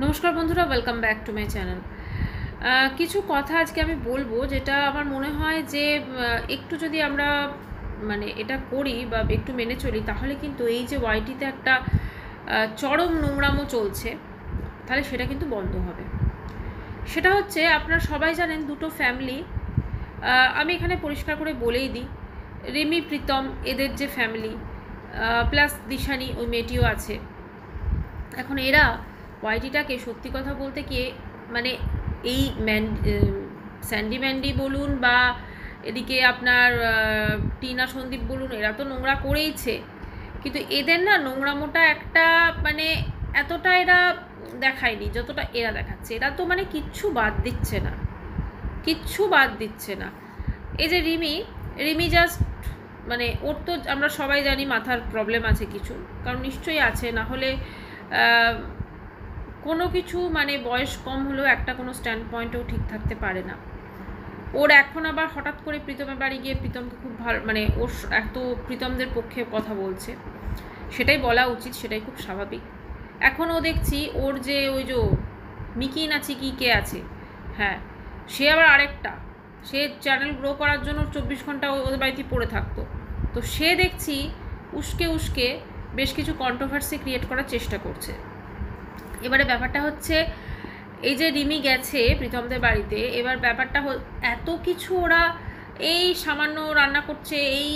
নমস্কার বন্ধুরা, welcome back to my channel. কিছু কথা আজকে আমি বলবো যেটা আমার মনে হয় যে একটু যদি আমরা এটা করি বা একটু মেনে চলি, তাহলে কিন্তু এই যে ওয়াইটিতে একটা চরম নোংরামো চলছে, তাহলে সেটা কিন্তু বন্ধ হবে। সেটা হচ্ছে, আপনারা সবাই জানেন দুটো ফ্যামিলি, আমি এখানে পরিষ্কার করে বলেই দিই, রিমি প্রীতম এদের যে ফ্যামিলি, প্লাস দিশানি ওই মেয়েটিও আছে। এখন এরা ওয়াইটিটাকে সত্যি কথা বলতে গিয়ে এই স্যান্ডি ম্যান্ডি বলুন বা এদিকে আপনার টিনা সন্দীপ বলুন, এরা তো নোংরা করেইছে, কিন্তু এদের না নোংরামোটা একটা এতটা এরা দেখায়নি যতটা এরা দেখাচ্ছে। এরা তো কিচ্ছু বাদ দিচ্ছে না, কিচ্ছু বাদ দিচ্ছে না। এই যে রিমি জাস্ট ওর তো আমরা সবাই জানি মাথার প্রবলেম আছে কিছু, কারণ নিশ্চয়ই আছে, না হলে কোনো কিছু বয়স কম হলেও একটা কোনো স্ট্যান্ড পয়েন্টেও ঠিক থাকতে পারে না। ওর এখন আবার হঠাৎ করে প্রীতমের বাড়ি গিয়ে প্রীতমকে খুব ভালো ওর এত প্রীতমদের পক্ষে কথা বলছে, সেটাই বলা উচিত, সেটাই খুব স্বাভাবিক। এখন ও দেখছি ওর যে ওই যে মিকি নাচি কি কে আছে, হ্যাঁ, সে আবার আরেকটা, সে চ্যানেল গ্রো করার জন্য 24 ঘন্টা ওদের বাড়িতে পড়ে থাকতো। তো সে দেখছি উস্কে উস্কে বেশ কিছু কন্ট্রোভার্সি ক্রিয়েট করার চেষ্টা করছে। এবারে ব্যাপারটা হচ্ছে, এই যে রিমি গেছে প্রীতমদের বাড়িতে, এবার ব্যাপারটা এত কিছু ওরা এই সামান্য রান্না করছে, এই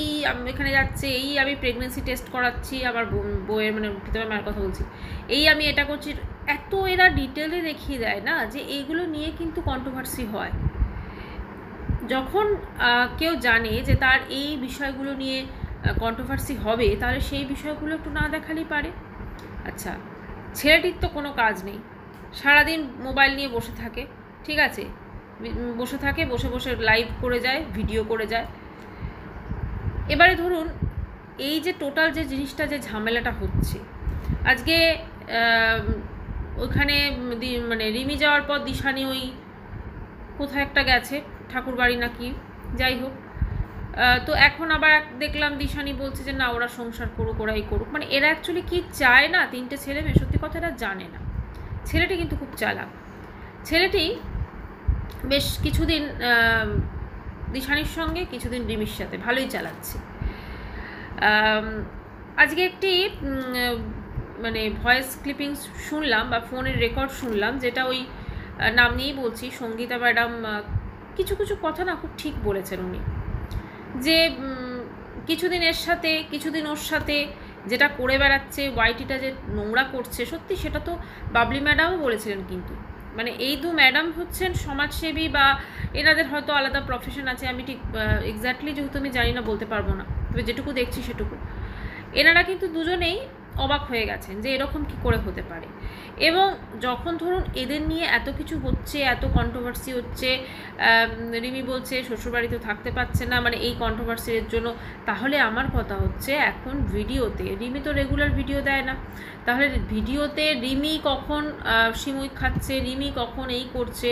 এখানে যাচ্ছে, এই আমি প্রেগনেন্সি টেস্ট করাচ্ছি, আমার বইয়ের প্রীতমের মায়ের কথা বলছি, এই আমি এটা করছি, এত এরা ডিটেলে দেখিয়ে দেয় না যে এইগুলো নিয়ে কিন্তু কন্ট্রোভার্সি হয়। যখন কেউ জানে যে তার এই বিষয়গুলো নিয়ে কন্ট্রোভার্সি হবে, তাহলে সেই বিষয়গুলো একটু না দেখালেই পারে। আচ্ছা, ছেলেটির তো কোনো কাজ নেই, সারাদিন মোবাইল নিয়ে বসে থাকে, ঠিক আছে, বসে থাকে, বসে বসে লাইভ করে যায়, ভিডিও করে যায়। এবারে ধরুন এই যে টোটাল যে জিনিসটা, যে ঝামেলাটা হচ্ছে আজকে, ওইখানে রিমি যাওয়ার পর দিশানি ওই কোথায় একটা গেছে, ঠাকুর বাড়ি নাকি, যাই হোক, তো এখন আবার দেখলাম দিশানি বলছে যে না, ওরা সংসার করুক, ওরাই করুক। এরা অ্যাকচুয়ালি কি চায় না, তিনটে ছেলে মেয়ে, সত্যি কথা এরা জানে না। ছেলেটি কিন্তু খুব চালাক, ছেলেটি বেশ কিছুদিন দিশানির সঙ্গে, কিছুদিন রিমির সাথে ভালোই চালাচ্ছে। আজকে একটি ভয়েস ক্লিপিং শুনলাম বা ফোনের রেকর্ড শুনলাম, যেটা ওই নাম নিয়েই বলছি, সঙ্গীতা ম্যাডাম কিছু কিছু কথা না খুব ঠিক বলেছেন উনি, যে কিছুদিন এর সাথে, কিছুদিন ওর সাথে যেটা করে বেড়াচ্ছে, ওয়াইটিটা যে নোংরা করছে, সত্যি সেটা তো বাবলি ম্যাডামও বলেছিলেন। কিন্তু এই দু ম্যাডাম হচ্ছেন সমাজসেবী, বা এনাদের হয়তো আলাদা প্রফেশন আছে, আমি ঠিক এক্স্যাক্টলি যেহেতু আমি জানি না বলতে পারবো না, তবে যেটুকু দেখছি সেটুকু। এনারা কিন্তু দুজনেই অবাক হয়ে গেছেন যে এরকম কি করে হতে পারে। এবং যখন ধরুন এদের নিয়ে এত কিছু হচ্ছে, এত কন্ট্রোভার্সি হচ্ছে, রিমি বলছে শ্বশুরবাড়িতে থাকতে পারছে না এই কন্ট্রোভার্সির জন্য, তাহলে আমার কথা হচ্ছে, এখন ভিডিওতে রিমি তো রেগুলার ভিডিও দেয় না, তাহলে ভিডিওতে রিমি কখন সিমুই খাচ্ছে, রিমি কখন এই করছে,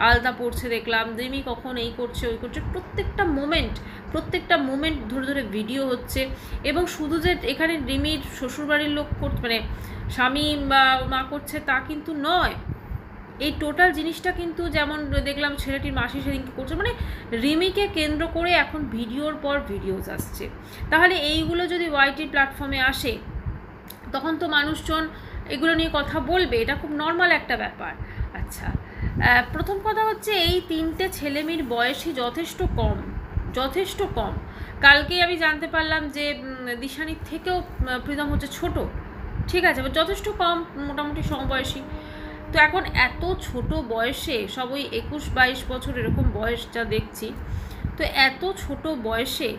আলতা পড়ছে দেখলাম, রিমি কখন এই করছে ওই করছে, প্রত্যেকটা মোমেন্ট ধরে ধরে ভিডিও হচ্ছে। এবং শুধু যে এখানে রিমির শ্বশুরবাড়ির লোক স্বামী বা মা করছে তা কিন্তু নয়, এই টোটাল জিনিসটা কিন্তু, যেমন দেখলাম ছেলেটির মাসি সেদিনকে করছে, রিমিকে কেন্দ্র করে এখন ভিডিওর পর ভিডিওস আসছে। তাহলে এইগুলো যদি ওয়াইটির প্ল্যাটফর্মে আসে, তখন তো মানুষজন এগুলো নিয়ে কথা বলবে, এটা খুব নর্মাল একটা ব্যাপার। আচ্ছা, প্রথম কথা হচ্ছে, এই তিনটে ছেলেমেয়ের বয়সই যথেষ্ট কম। কালকেই আমি জানতে পারলাম যে দিশানির থেকেও প্রীতম হচ্ছে ছোট, ঠিক আছে, যথেষ্ট কম, মোটামুটি সমবয়সী। তো এখন এত ছোট বয়সে, সব ওই 21-22 বছর এরকম বয়স যা দেখছি, তো এত ছোট বয়সে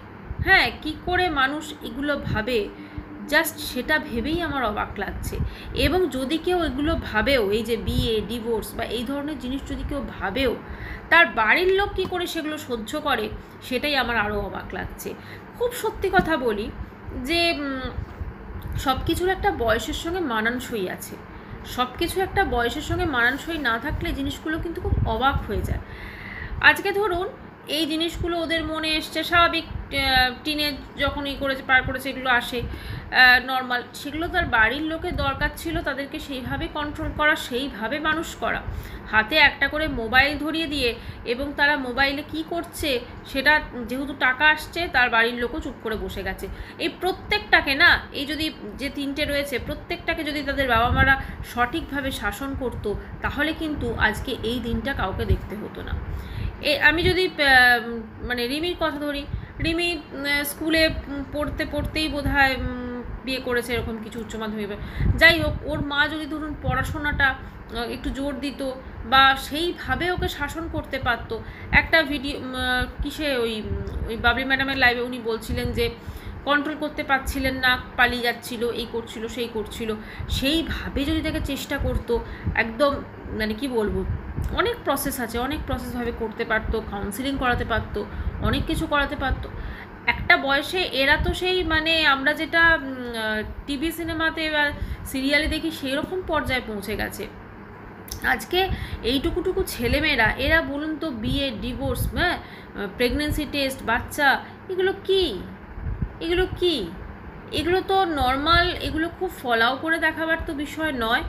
হ্যাঁ কি করে মানুষ এগুলো ভাবে, জাস্ট সেটা ভেবেই আমার অবাক লাগছে। এবং যদি কেউ এগুলো ভাবেও, এই যে বিয়ে, ডিভোর্স বা এই ধরনের জিনিস যদি কেউ ভাবেও, তার বাড়ির লোক কী করে সেগুলো সহ্য করে, সেটাই আমার আরও অবাক লাগছে। খুব সত্যি কথা বলি যে সব কিছুর একটা বয়সের সঙ্গে মানানসই আছে, সব কিছু একটা বয়সের সঙ্গে মানানসই না থাকলে জিনিসগুলো কিন্তু খুব অবাক হয়ে যায়। আজকে ধরুন এই জিনিসগুলো ওদের মনে এসছে, স্বাভাবিক, টিনে যখন করেছে, পার করেছে, এগুলো আসে, নর্মাল, সেগুলো তার বাড়ির লোকের দরকার ছিল তাদেরকে সেইভাবে কন্ট্রোল করা, সেইভাবে মানুষ করা, হাতে একটা করে মোবাইল ধরিয়ে দিয়ে, এবং তারা মোবাইলে কি করছে সেটা যেহেতু টাকা আসছে তার বাড়ির লোকও চুপ করে বসে গেছে। এই প্রত্যেকটাকে না, এই যদি যে 3টে রয়েছে প্রত্যেকটাকে যদি তাদের বাবা মারা সঠিকভাবে শাসন করত, তাহলে কিন্তু আজকে এই দিনটা কাউকে দেখতে হতো না। আমি যদি মানে রিমির কথা ধরি, রিমি স্কুলে পড়তে পড়তেই বোধহয় বিয়ে করেছে, এরকম কিছু উচ্চ মাধ্যমিক। যাই হোক, ওর মা যদি ধরুন পড়াশোনাটা একটু জোর দিত বা সেইভাবে ওকে শাসন করতে পারতো। একটা ভিডিও কিসে ওই বাবলি ম্যাডামের লাইভে উনি বলছিলেন যে কন্ট্রোল করতে পারছিলেন না, পালিয়ে যাচ্ছিল, এই করছিল সেই করছিল, সেইভাবে যদি তাকে চেষ্টা করতো, একদম মানে কি বলবো, অনেক প্রসেস আছে, অনেক প্রসেসভাবে করতে পারতো, কাউন্সিলিং করাতে পারতো, অনেক কিছু করাতে পারতো। একটা বয়সে এরা তো সেই মানে আমরা যেটা টিভি সিনেমাতে বা সিরিয়ালে দেখি সেই রকম পর্যায়ে পৌঁছে গেছে। আজকে এইটুকুটুকু ছেলেমেয়েরা, এরা বলুন তো বিয়ে, ডিভোর্স, হ্যাঁ, প্রেগনেন্সি টেস্ট, বাচ্চা, এগুলো কি? এগুলো কি? এগুলো তো নর্মাল, এগুলো খুব ফলাও করে দেখাবার তো বিষয় নয়,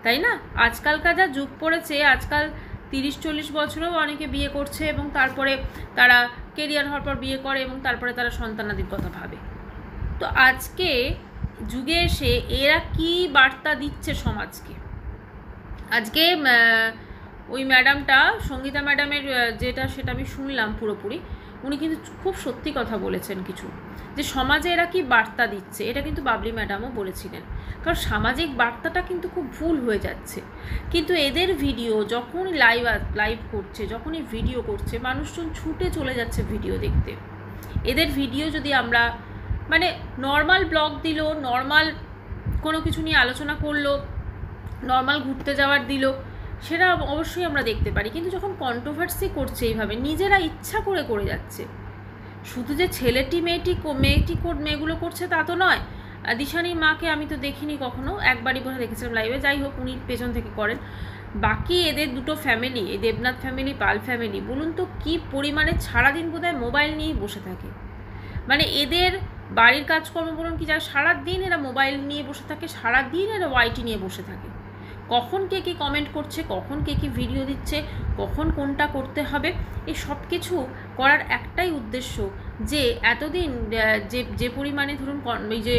তাই না? আজকালকার যা যুগ পড়েছে, আজকাল 30-40 বছরেও অনেকে বিয়ে করছে এবং তারপরে তারা কেরিয়ার হওয়ার পর বিয়ে করে এবং তারপরে তারা সন্তানাদির কথা ভাবে। তো আজকে যুগে এসে এরা কি বার্তা দিচ্ছে সমাজকে? আজকে ওই ম্যাডামটা, সঙ্গীতা ম্যাডামের যেটা সেটা আমি শুনলাম পুরোপুরি, উনি কিন্তু খুব সত্যি কথা বলেছেন কিছু, যে সমাজে এরা কি বার্তা দিচ্ছে, এটা কিন্তু বাবলি ম্যাডামও বলেছিলেন। কারণ সামাজিক বার্তাটা কিন্তু খুব ভুল হয়ে যাচ্ছে, কিন্তু এদের ভিডিও যখন লাইভ করছে, যখনই ভিডিও করছে, মানুষজন ছুটে চলে যাচ্ছে ভিডিও দেখতে। এদের ভিডিও যদি আমরা মানে নর্মাল ব্লগ দিল, নর্মাল কোনো কিছু নিয়ে আলোচনা করলো, নর্মাল ঘুরতে যাওয়ার দিল, সেটা অবশ্যই আমরা দেখতে পারি। কিন্তু যখন কন্ট্রোভার্সি করছে এইভাবে, নিজেরা ইচ্ছা করে করে যাচ্ছে, শুধু যে ছেলেটি মেয়েগুলো করছে তা তো নয়। দিশানির মাকে আমি তো দেখিনি কখনো, একবারই বোধহয় দেখেছিলাম লাইভে, যাই হোক উনি পেছন থেকে করেন। বাকি এদের দুটো ফ্যামিলি, এই দেবনাথ ফ্যামিলি, পাল ফ্যামিলি, বলুন তো কি পরিমাণে সারাদিন বোধহয় মোবাইল নিয়েই বসে থাকে। মানে এদের বাড়ির কাজকর্ম বলুন কি, যারা সারাদিন এরা মোবাইল নিয়ে বসে থাকে, সারাদিন এরা ওয়াইটি নিয়ে বসে থাকে। কখন কে কী কমেন্ট করছে, কখন কে কী ভিডিও দিচ্ছে, কখন কোনটা করতে হবে, এই সব কিছু করার একটাই উদ্দেশ্য, যে এতদিন যে পরিমাণে ধরুন এই যে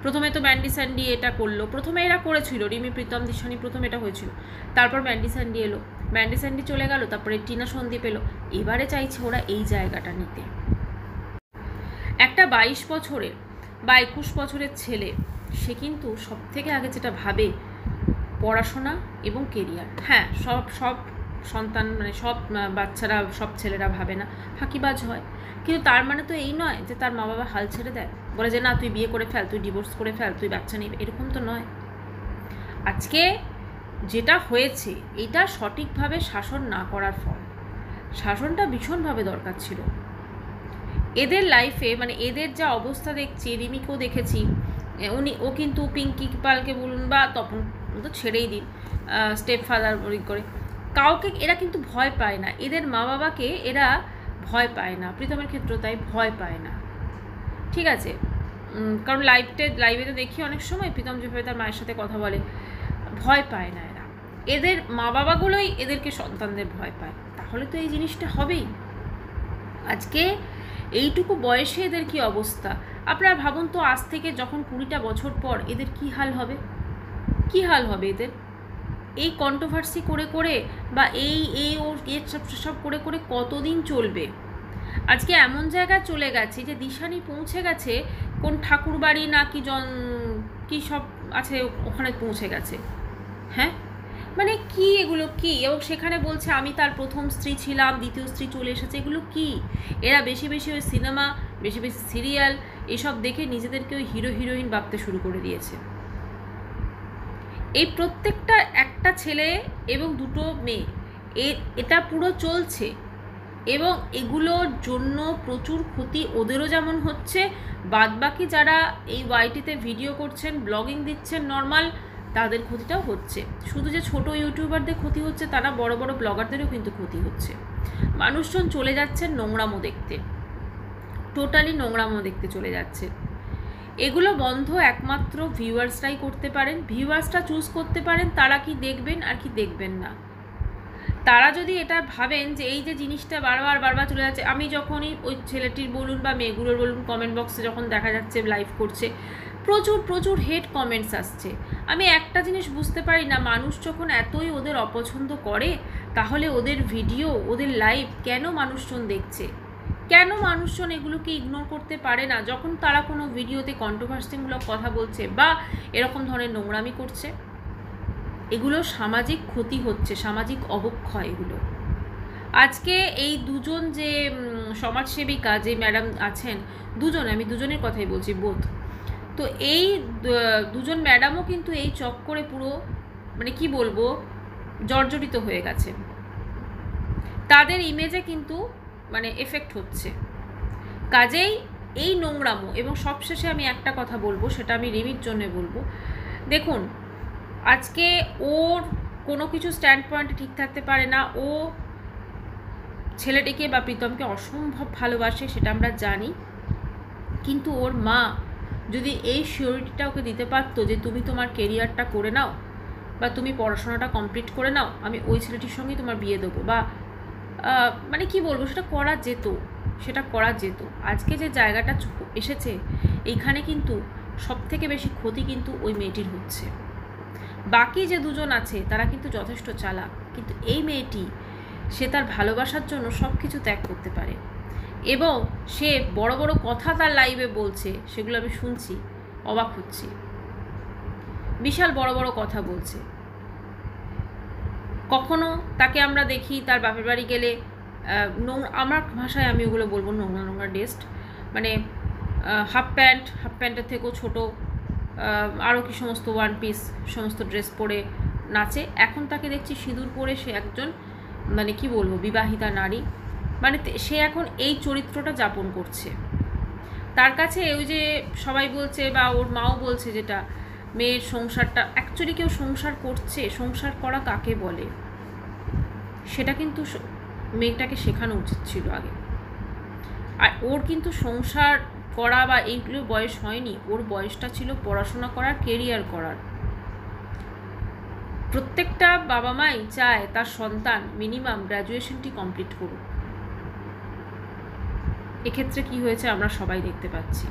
প্রথমে তো ম্যান্ডি স্যান্ডি এটা করলো, প্রথমে এরা করেছিল রিমি, প্রীতম, দিশানি, প্রথম এটা হয়েছিল, তারপর ম্যান্ডি স্যান্ডি এলো, ম্যান্ডি স্যান্ডি চলে গেল, তারপরে টিনা সন্দীপ এলো, এবারে চাইছে ওরা এই জায়গাটা নিতে। একটা 22 বছরের বা 21 বছরের ছেলে, সে কিন্তু সব থেকে আগে যেটা ভাবে পড়াশোনা এবং কেরিয়ার। হ্যাঁ, সব সন্তান মানে সব বাচ্চারা, সব ছেলেরা ভাবে না, ফাঁকিবাজ হয়। কিন্তু তার মানে তো এই নয় যে তার মা বাবা হাল ছেড়ে দেয়, বলে যে না তুই বিয়ে করে ফেল, তুই ডিভোর্স করে ফেল, তুই বাচ্চা নিবি, এরকম তো নয়। আজকে যেটা হয়েছে এটা সঠিকভাবে শাসন না করার ফল। শাসনটা ভীষণভাবে দরকার ছিল এদের লাইফে। মানে এদের যা অবস্থা দেখছি, রিমিকেও দেখেছি, ও কিন্তু পিঙ্কি পালকে বলুন বা তপন তো ছেড়েই দিন, স্টেপ ফাদার করে কাউকে এরা কিন্তু ভয় পায় না, এদের মা বাবাকে এরা ভয় পায় না, প্রীতমের ক্ষেত্রে তাই ভয় পায় না, ঠিক আছে? কারণ লাইভে তো দেখি অনেক সময় প্রীতম যেভাবে তার মায়ের সাথে কথা বলে, ভয় পায় না এরা, এদের মা বাবাগুলোই এদেরকে সন্তানদের ভয় পায়, তাহলে তো এই জিনিসটা হবেই। আজকে এইটুকু বয়সে এদের কি অবস্থা আপনারা ভাবুন তো, আজ থেকে যখন 20টা বছর পর এদের কি হাল হবে, কি হাল হবে এদের? এই কন্ট্রোভার্সি করে করে বা এই ওর সব করে করে কতদিন চলবে? আজকে এমন জায়গায় চলে গেছে যে দিশানি পৌঁছে গেছে কোন ঠাকুরবাড়ি না কি সব আছে ওখানে পৌঁছে গেছে। হ্যাঁ, মানে কি এগুলো কি? এবং সেখানে বলছে আমি তার প্রথম স্ত্রী ছিলাম, দ্বিতীয় স্ত্রী চলে এসেছে, এগুলো কি? এরা বেশি বেশি ওই সিনেমা, বেশি বেশি সিরিয়াল এসব দেখে নিজেদেরকে ওই হিরো হিরোইন ভাবতে শুরু করে দিয়েছে। এই প্রত্যেকটা একটা ছেলে এবং দুটো মেয়ে, এটা পুরো চলছে এবং এগুলোর জন্য প্রচুর ক্ষতি ওদেরও যেমন হচ্ছে, বাদবাকি যারা এই ওয়াইটিতে ভিডিও করছেন, ব্লগিং দিচ্ছেন নর্মাল, তাদের ক্ষতিটাও হচ্ছে। শুধু যে ছোট ইউটিউবারদের ক্ষতি হচ্ছে তারা, বড় বড় ব্লগারদেরও কিন্তু ক্ষতি হচ্ছে। মানুষজন চলে যাচ্ছে নোংরামো দেখতে, টোটালি নোংরামো দেখতে চলে যাচ্ছে। এগুলো বন্ধ একমাত্র ভিউয়ার্সরাই করতে পারেন। ভিউয়ার্সরা চুজ করতে পারেন তারা কি দেখবেন আর কি দেখবেন না। তারা যদি এটা ভাবেন যে এই যে জিনিসটা বারবার চলে যাচ্ছে, আমি যখনই ওই ছেলেটির বলুন বা মেয়েগুলোর বলুন কমেন্ট বক্সে যখন দেখা যাচ্ছে লাইভ করছে, প্রচুর হেট কমেন্টস আসছে। আমি একটা জিনিস বুঝতে পারি না, মানুষ যখন এতই ওদের অপছন্দ করে তাহলে ওদের ভিডিও, ওদের লাইভ কেন মানুষজন দেখছে? কেন মানুষজন এগুলোকে ইগনোর করতে পারে না যখন তারা কোনো ভিডিওতে কন্ট্রোভার্সিমূলক কথা বলছে বা এরকম ধরনের নোংরামি করছে? এগুলো সামাজিক ক্ষতি হচ্ছে, সামাজিক অবক্ষয় এগুলো। আজকে এই দুজন যে সমাজসেবিকা যে ম্যাডাম আছেন, আমি দুজনের কথাই বলছি, বোধ, তো এই দুজন ম্যাডামও কিন্তু এই চক্করে পুরো মানে কি বলবো জর্জরিত হয়ে গেছে। তাদের ইমেজে কিন্তু মানে এফেক্ট হচ্ছে। কাজেই এই নোংরামো, এবং সবশেষে আমি একটা কথা বলবো, সেটা আমি রিমির জন্য বলবো। দেখুন, আজকে ওর কোনো কিছু স্ট্যান্ড পয়েন্টে ঠিক থাকতে পারে না। ও ছেলেটিকে বা প্রীতমকে অসম্ভব ভালোবাসে, সেটা আমরা জানি। কিন্তু ওর মা যদি এই সিওরিটিটা ওকে দিতে পারতো যে তুমি তোমার কেরিয়ারটা করে নাও বা তুমি পড়াশোনাটা কমপ্লিট করে নাও, আমি ওই ছেলেটির সঙ্গেই তোমার বিয়ে দেবো, বা মানে কি বলবো, সেটা করা যেত। আজকে যে জায়গাটা এসেছে, এইখানে কিন্তু সবথেকে বেশি ক্ষতি কিন্তু ওই মেয়েটির হচ্ছে। বাকি যে দুজন আছে তারা কিন্তু যথেষ্ট চালাক, কিন্তু এই মেয়েটি সে তার ভালোবাসার জন্য সব কিছু ত্যাগ করতে পারে, এবং সে বড় বড় কথা তার লাইভে বলছে, সেগুলো আমি শুনছি, অবাক হচ্ছি। বিশাল বড় কথা বলছে। কখনো তাকে আমরা দেখি তার বাপের বাড়ি গেলে আমার ভাষায় আমি ওগুলো বলবো নোংরা ড্রেস, মানে হাফ প্যান্টের থেকেও ছোটো, আরও কি সমস্ত ওয়ান পিস সমস্ত ড্রেস পরে নাচে। এখন তাকে দেখছি সিঁদুর পরে সে একজন মানে কি বলবো বিবাহিতা নারী, মানে সে এখন এই চরিত্রটা যাপন করছে। তার কাছে ওই যে সবাই বলছে বা ওর মাও বলছে যেটা মেয়ের সংসারটা, অ্যাকচুয়ালি কেউ সংসার করছে, সংসার করা কাকে বলে সেটা কিন্তু মেয়েটাকে শেখানো উচিত ছিল আগে। আর ওর কিন্তু সংসার করা বা এইগুলো বয়স হয়নি, ওর বয়সটা ছিল পড়াশোনা করার, কেরিয়ার করার। প্রত্যেকটা বাবা মাই চায় তার সন্তান মিনিমাম গ্র্যাজুয়েশনটি কমপ্লিট করুক। এক্ষেত্রে কি হয়েছে আমরা সবাই দেখতে পাচ্ছি।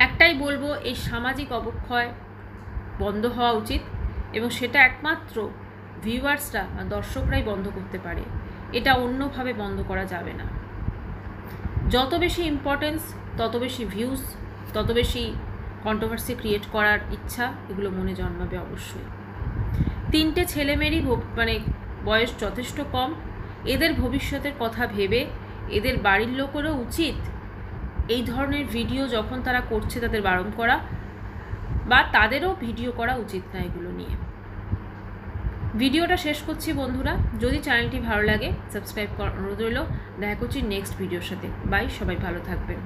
একটাই বলবো, এই সামাজিক অবক্ষয় বন্ধ হওয়া উচিত, এবং সেটা একমাত্র ভিউয়ার্সরা বা দর্শকরাই বন্ধ করতে পারে। এটা অন্যভাবে বন্ধ করা যাবে না। যত বেশি ইম্পর্টেন্স, তত বেশি ভিউজ, তত বেশি কন্ট্রোভার্সি ক্রিয়েট করার ইচ্ছা এগুলো মনে জন্মাবে অবশ্যই। 3টে ছেলেমেয়েরই মানে বয়স যথেষ্ট কম। এদের ভবিষ্যতের কথা ভেবে এদের বাড়ির লোকেরও উচিত এই ধরনের ভিডিও যখন তারা করছে তাদের বারণ করা, বা তাদেরও ভিডিও করা উচিত না এগুলো নিয়ে। ভিডিওটা শেষ করছি বন্ধুরা। যদি চ্যানেলটি ভালো লাগে সাবস্ক্রাইব করার অনুরোধ রইল। দেখা করছি নেক্সট ভিডিওর সাথে। বাই, সবাই ভালো থাকবেন।